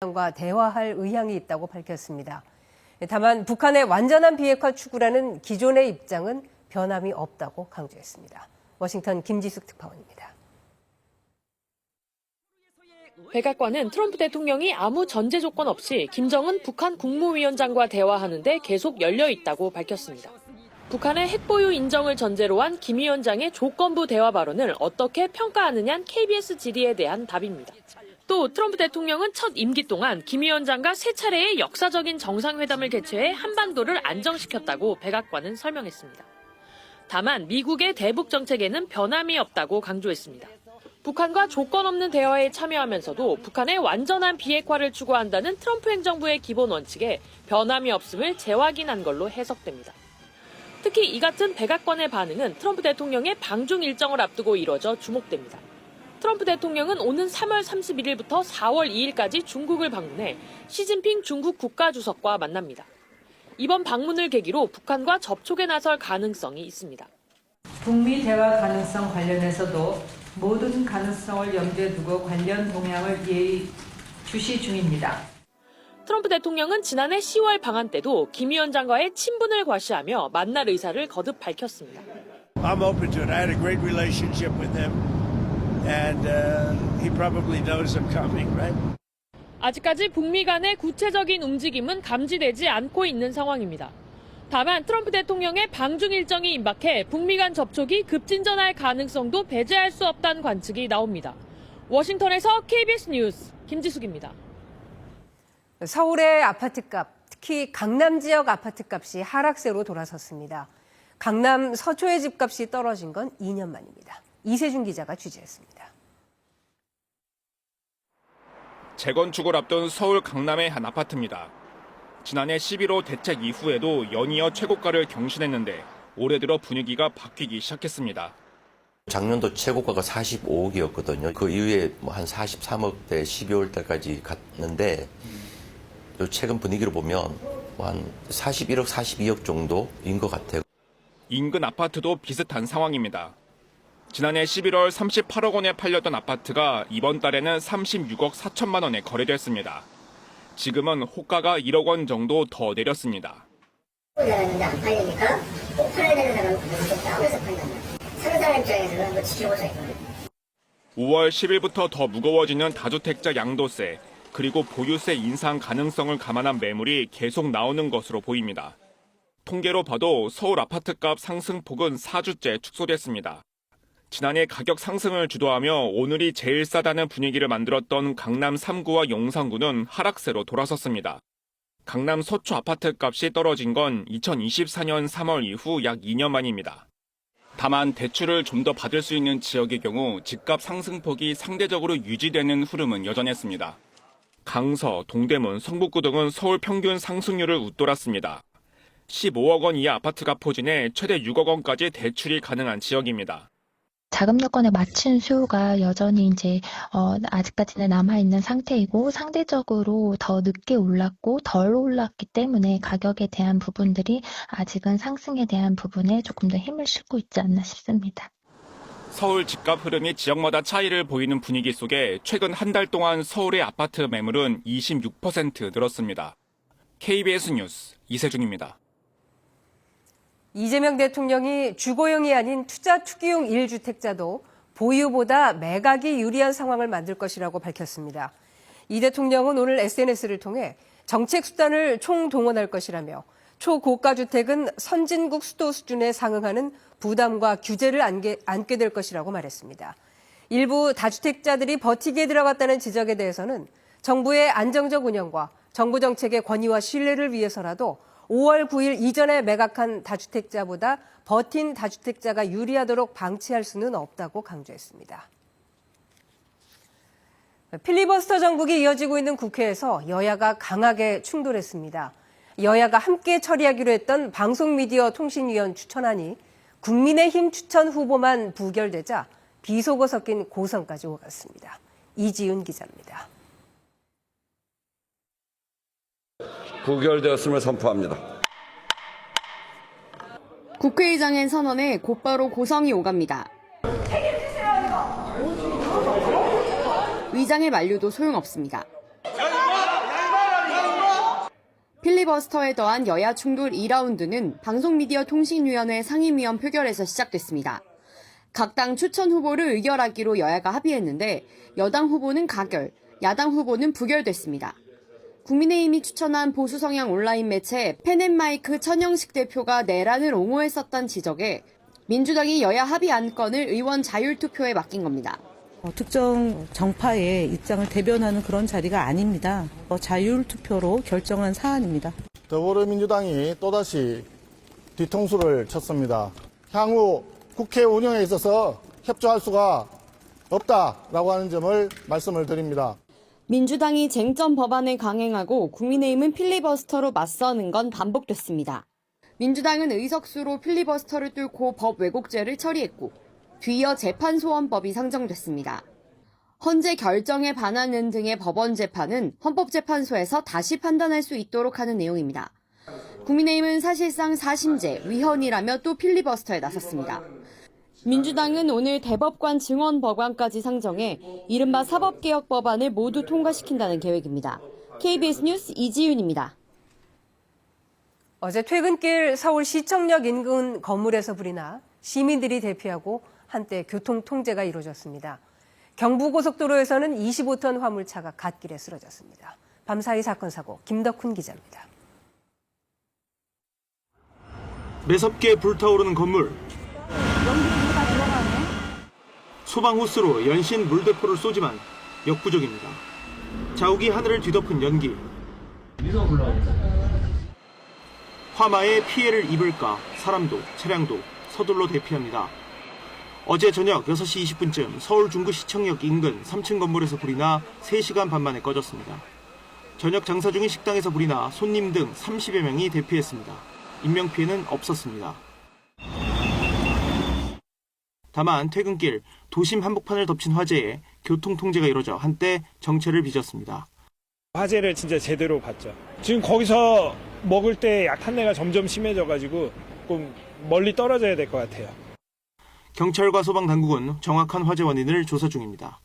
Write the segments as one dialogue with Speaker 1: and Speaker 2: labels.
Speaker 1: 과 대화할 의향이 있다고 밝혔습니다. 다만 북한의 완전한 비핵화 추구라는 기존의 입장은 변함이 없다고 강조했습니다. 워싱턴 김지숙 특파원입니다.
Speaker 2: 백악관은 트럼프 대통령이 아무 전제 조건 없이 김정은 북한 국무위원장과 대화하는 데 계속 열려 있다고 밝혔습니다. 북한의 핵보유 인정을 전제로 한 김 위원장의 조건부 대화 발언을 어떻게 평가하느냐는 KBS 질의에 대한 답입니다. 또 트럼프 대통령은 첫 임기 동안 김 위원장과 세 차례의 역사적인 정상회담을 개최해 한반도를 안정시켰다고 백악관은 설명했습니다. 다만 미국의 대북 정책에는 변함이 없다고 강조했습니다. 북한과 조건 없는 대화에 참여하면서도 북한의 완전한 비핵화를 추구한다는 트럼프 행정부의 기본 원칙에 변함이 없음을 재확인한 걸로 해석됩니다. 특히 이 같은 백악관의 반응은 트럼프 대통령의 방중 일정을 앞두고 이뤄져 주목됩니다. 트럼프 대통령은 오는 3월 31일부터 4월 2일까지 중국을 방문해 시진핑 중국 국가주석과 만납니다. 이번 방문을 계기로 북한과 접촉에 나설 가능성이 있습니다.
Speaker 3: 북미 대화 가능성 관련해서도 모든 가능성을 염두에 두고 관련 동향을 예의주시 중입니다.
Speaker 2: 트럼프 대통령은 지난해 10월 방한 때도 김 위원장과의 친분을 과시하며 만날 의사를 거듭 밝혔습니다.
Speaker 4: I'm open to it. I had a great relationship with him, and he probably knows I'm coming, right?
Speaker 2: 아직까지 북미 간의 구체적인 움직임은 감지되지 않고 있는 상황입니다. 다만 트럼프 대통령의 방중 일정이 임박해 북미 간 접촉이 급진전할 가능성도 배제할 수 없다는 관측이 나옵니다. 워싱턴에서 KBS 뉴스 김지숙입니다.
Speaker 1: 서울의 아파트값, 특히 강남 지역 아파트값이 하락세로 돌아섰습니다. 강남 서초의 집값이 떨어진 건 2년 만입니다. 이세준 기자가 취재했습니다.
Speaker 5: 재건축을 앞둔 서울 강남의 한 아파트입니다. 지난해 11호 대책 이후에도 연이어 최고가를 경신했는데 올해 들어 분위기가 바뀌기 시작했습니다.
Speaker 6: 작년도 최고가가 45억이었거든요. 그 이후에 한 43억대 12월 달까지 갔는데 최근 분위기로 보면 한 41억, 42억 정도인 것 같아요.
Speaker 5: 인근 아파트도 비슷한 상황입니다. 지난해 11월 38억 원에 팔렸던 아파트가 이번 달에는 36억 4천만 원에 거래됐습니다. 지금은 호가가 1억 원 정도 더 내렸습니다.
Speaker 7: 내렸는데 안 팔리니까 꼭 팔아야 되는 사람은 좀 싸움에서 판단해요. 사는 사람 입장에서는 뭐 지켜볼 수 있거든요.
Speaker 5: 5월 10일부터 더 무거워지는 다주택자 양도세, 그리고 보유세 인상 가능성을 감안한 매물이 계속 나오는 것으로 보입니다. 통계로 봐도 서울 아파트값 상승폭은 4주째 축소됐습니다. 지난해 가격 상승을 주도하며 오늘이 제일 싸다는 분위기를 만들었던 강남 3구와 용산구는 하락세로 돌아섰습니다. 강남 서초 아파트값이 떨어진 건 2024년 3월 이후 약 2년 만입니다. 다만 대출을 좀 더 받을 수 있는 지역의 경우 집값 상승폭이 상대적으로 유지되는 흐름은 여전했습니다. 강서, 동대문, 성북구 등은 서울 평균 상승률을 웃돌았습니다. 15억 원 이하 아파트값 포진에 최대 6억 원까지 대출이 가능한 지역입니다.
Speaker 8: 자금 여건에 맞춘 수요가 여전히 아직까지는 남아있는 상태이고 상대적으로 더 늦게 올랐고 덜 올랐기 때문에 가격에 대한 부분들이 아직은 상승에 대한 부분에 조금 더 힘을 실고 있지 않나 싶습니다.
Speaker 5: 서울 집값 흐름이 지역마다 차이를 보이는 분위기 속에 최근 한 달 동안 서울의 아파트 매물은 26% 늘었습니다. KBS 뉴스 이세준입니다.
Speaker 1: 이재명 대통령이 주거용이 아닌 투자 투기용 1주택자도 보유보다 매각이 유리한 상황을 만들 것이라고 밝혔습니다. 이 대통령은 오늘 SNS를 통해 정책 수단을 총동원할 것이라며 초고가 주택은 선진국 수도 수준에 상응하는 부담과 규제를 안게 될 것이라고 말했습니다. 일부 다주택자들이 버티기에 들어갔다는 지적에 대해서는 정부의 안정적 운영과 정부 정책의 권위와 신뢰를 위해서라도 5월 9일 이전에 매각한 다주택자보다 버틴 다주택자가 유리하도록 방치할 수는 없다고 강조했습니다. 필리버스터 정국이 이어지고 있는 국회에서 여야가 강하게 충돌했습니다. 여야가 함께 처리하기로 했던 방송미디어통신위원 추천안이 국민의힘 추천 후보만 부결되자 비속어 섞인 고성까지 오갔습니다. 이지윤 기자입니다.
Speaker 9: 부결되었음을 선포합니다.
Speaker 10: 국회의장의 선언에 곧바로 고성이 오갑니다. 의장의 만류도 소용없습니다. 필리버스터에 더한 여야 충돌 2라운드는 방송미디어통신위원회 상임위원 표결에서 시작됐습니다. 각 당 추천 후보를 의결하기로 여야가 합의했는데 여당 후보는 가결, 야당 후보는 부결됐습니다. 국민의힘이 추천한 보수 성향 온라인 매체 펜앤마이크 천영식 대표가 내란을 옹호했었다는 지적에 민주당이 여야 합의 안건을 의원 자율투표에 맡긴 겁니다.
Speaker 9: 특정 정파의 입장을 대변하는 그런 자리가 아닙니다. 자율투표로 결정한 사안입니다.
Speaker 11: 더불어민주당이 또다시 뒤통수를 쳤습니다. 향후 국회 운영에 있어서 협조할 수가 없다라고 하는 점을 말씀을 드립니다.
Speaker 10: 민주당이 쟁점 법안을 강행하고 국민의힘은 필리버스터로 맞서는 건 반복됐습니다. 민주당은 의석수로 필리버스터를 뚫고 법 왜곡죄를 처리했고 뒤이어 재판소원법이 상정됐습니다. 헌재 결정에 반하는 등의 법원 재판은 헌법재판소에서 다시 판단할 수 있도록 하는 내용입니다. 국민의힘은 사실상 사심제, 위헌이라며 또 필리버스터에 나섰습니다. 민주당은 오늘 대법관 증언 법안까지 상정해 이른바 사법개혁 법안을 모두 통과시킨다는 계획입니다. KBS 뉴스 이지윤입니다.
Speaker 1: 어제 퇴근길 서울시청역 인근 건물에서 불이 나 시민들이 대피하고 한때 교통 통제가 이루어졌습니다. 경부고속도로에서는 25톤 화물차가 갓길에 쓰러졌습니다. 밤사이 사건 사고 김덕훈 기자입니다.
Speaker 12: 매섭게 불타오르는 건물. 소방호스로 연신 물대포를 쏘지만 역부족입니다. 자욱이 하늘을 뒤덮은 연기. 화마에 피해를 입을까 사람도 차량도 서둘러 대피합니다. 어제 저녁 6시 20분쯤 서울 중구시청역 인근 3층 건물에서 불이 나 3시간 반 만에 꺼졌습니다. 저녁 장사 중인 식당에서 불이 나 손님 등 30여 명이 대피했습니다. 인명피해는 없었습니다. 다만 퇴근길 도심 한복판을 덮친 화재에 교통통제가 이뤄져 한때 정체를 빚었습니다.
Speaker 13: 화재를 진짜 제대로 봤죠. 지금 거기서 먹을 때 탄내가 점점 심해져가지고 조금 멀리 떨어져야 될 것 같아요.
Speaker 12: 경찰과 소방당국은 정확한 화재 원인을 조사 중입니다.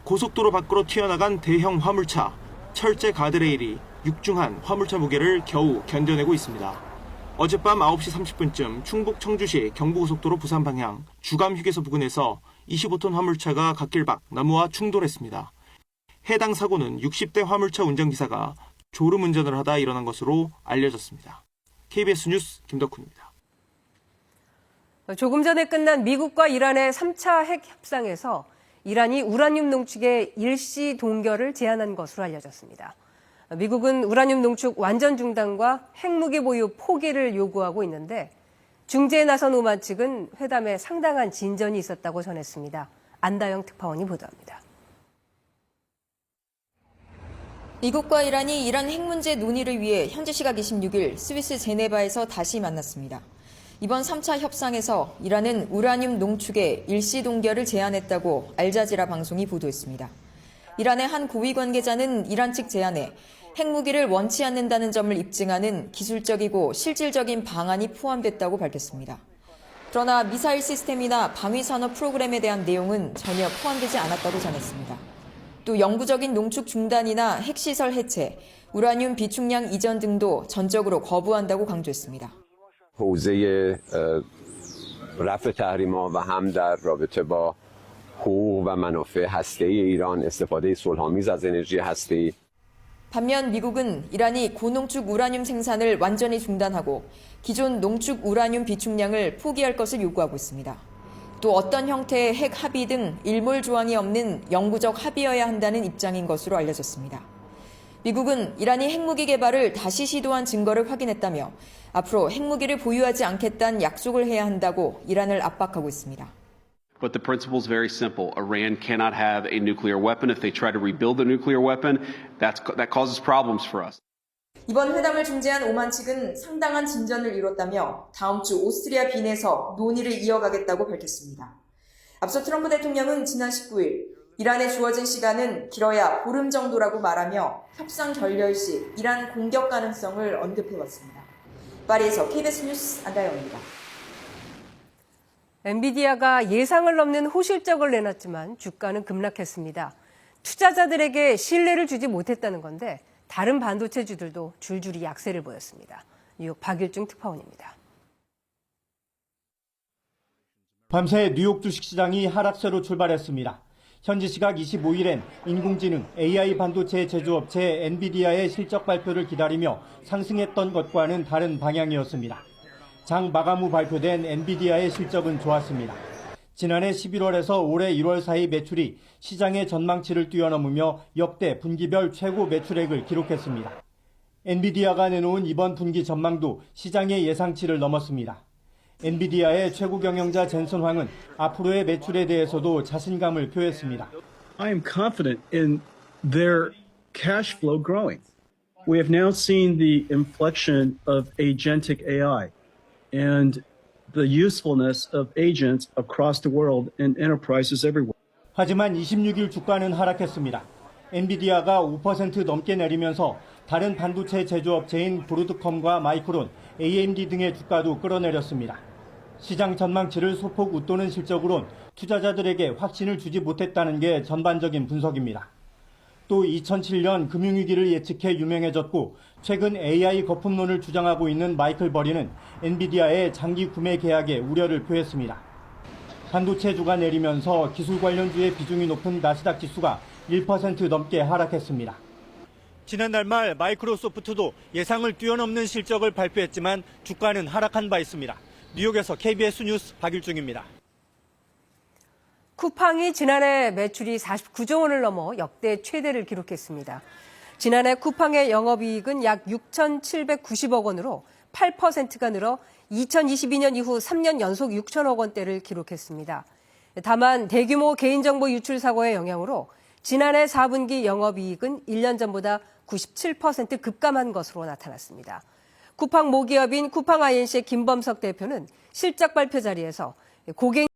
Speaker 12: 고속도로 밖으로 튀어나간 대형 화물차, 철제 가드레일이 육중한 화물차 무게를 겨우 견뎌내고 있습니다. 어젯밤 9시 30분쯤 충북 청주시 경부고속도로 부산 방향 주감휴게소 부근에서 25톤 화물차가 갓길 밖 나무와 충돌했습니다. 해당 사고는 60대 화물차 운전기사가 졸음 운전을 하다 일어난 것으로 알려졌습니다. KBS 뉴스 김덕훈입니다.
Speaker 1: 조금 전에 끝난 미국과 이란의 3차 핵 협상에서 이란이 우라늄 농축의 일시 동결을 제안한 것으로 알려졌습니다. 미국은 우라늄 농축 완전 중단과 핵무기 보유 포기를 요구하고 있는데 중재에 나선 오만 측은 회담에 상당한 진전이 있었다고 전했습니다. 안다영 특파원이 보도합니다.
Speaker 14: 미국과 이란이 이란 핵 문제 논의를 위해 현지 시각 26일 스위스 제네바에서 다시 만났습니다. 이번 3차 협상에서 이란은 우라늄 농축의 일시 동결을 제안했다고 알자지라 방송이 보도했습니다. 이란의 한 고위 관계자는 이란 측 제안에 핵무기를 원치 않는다는 점을 입증하는 기술적이고 실질적인 방안이 포함됐다고 밝혔습니다. 그러나 미사일 시스템이나 방위산업 프로그램에 대한 내용은 전혀 포함되지 않았다고 전했습니다. 또 영구적인 농축 중단이나 핵시설 해체, 우라늄 비축량 이전 등도 전적으로 거부한다고 강조했습니다.
Speaker 15: حوزه رفع تحریم‌ها و هم در رابطه با حقوق و منافع هسته‌ای ایران استفاده صلح‌آمیز از انرژی هسته‌ای
Speaker 14: 반면 미국은 이란이 고농축 우라늄 생산을 완전히 중단하고 기존 농축 우라늄 비축량을 포기할 것을 요구하고 있습니다. 또 어떤 형태의 핵 합의 등 일몰 조항이 없는 영구적 합의여야 한다는 입장인 것으로 알려졌습니다. 미국은 이란이 핵무기 개발을 다시 시도한 증거를 확인했다며 앞으로 핵무기를 보유하지 않겠다는 약속을 해야 한다고 이란을 압박하고 있습니다.
Speaker 16: But the principle is very simple. Iran cannot have a nuclear weapon. If they try to rebuild a nuclear weapon, that causes problems for us.
Speaker 14: 이번 회담을 중재한 오만 측은 상당한 진전을 이뤘다며 다음 주 오스트리아 빈에서 논의를 이어가겠다고 밝혔습니다. 앞서 트럼프 대통령은 지난 19일 이란에 주어진 시간은 길어야 보름 정도라고 말하며 협상 결렬 시 이란 공격 가능성을 언급해왔습니다. 파리에서 KBS 뉴스 안다영입니다.
Speaker 1: 엔비디아가 예상을 넘는 호실적을 내놨지만 주가는 급락했습니다. 투자자들에게 신뢰를 주지 못했다는 건데 다른 반도체주들도 줄줄이 약세를 보였습니다. 뉴욕 박일중 특파원입니다.
Speaker 17: 밤새 뉴욕 주식시장이 하락세로 출발했습니다. 현지 시각 25일엔 인공지능 AI 반도체 제조업체 엔비디아의 실적 발표를 기다리며 상승했던 것과는 다른 방향이었습니다. 장 마감 후 발표된 엔비디아의 실적은 좋았습니다. 지난해 11월에서 올해 1월 사이 매출이 시장의 전망치를 뛰어넘으며 역대 분기별 최고 매출액을 기록했습니다. 엔비디아가 내놓은 이번 분기 전망도 시장의 예상치를 넘었습니다. 엔비디아의 최고 경영자 젠슨 황은 앞으로의 매출에 대해서도 자신감을 표했습니다.
Speaker 18: I am confident in their cash flow growing. We have now seen the inflection of agentic AI and the usefulness of agents across the world in enterprises everywhere.
Speaker 17: 하지만 26일 주가는 하락했습니다. 엔비디아가 5% 넘게 내리면서 다른 반도체 제조업체인 브로드컴과 마이크론, AMD 등의 주가도 끌어내렸습니다. 시장 전망치를 소폭 웃도는 실적으론 투자자들에게 확신을 주지 못했다는 게 전반적인 분석입니다. 또 2007년 금융위기를 예측해 유명해졌고 최근 AI 거품론을 주장하고 있는 마이클 버리는 엔비디아의 장기 구매 계약에 우려를 표했습니다. 반도체주가 내리면서 기술 관련주의 비중이 높은 나스닥 지수가 1% 넘게 하락했습니다. 지난달 말 마이크로소프트도 예상을 뛰어넘는 실적을 발표했지만 주가는 하락한 바 있습니다. 뉴욕에서 KBS 뉴스 박일중입니다.
Speaker 1: 쿠팡이 지난해 매출이 49조 원을 넘어 역대 최대를 기록했습니다. 지난해 쿠팡의 영업이익은 약 6,790억 원으로 8%가 늘어 2022년 이후 3년 연속 6천억 원대를 기록했습니다. 다만 대규모 개인정보 유출 사고의 영향으로 지난해 4분기 영업이익은 1년 전보다 97% 급감한 것으로 나타났습니다. 쿠팡 모기업인 쿠팡 INC의 김범석 대표는 실적 발표 자리에서 고객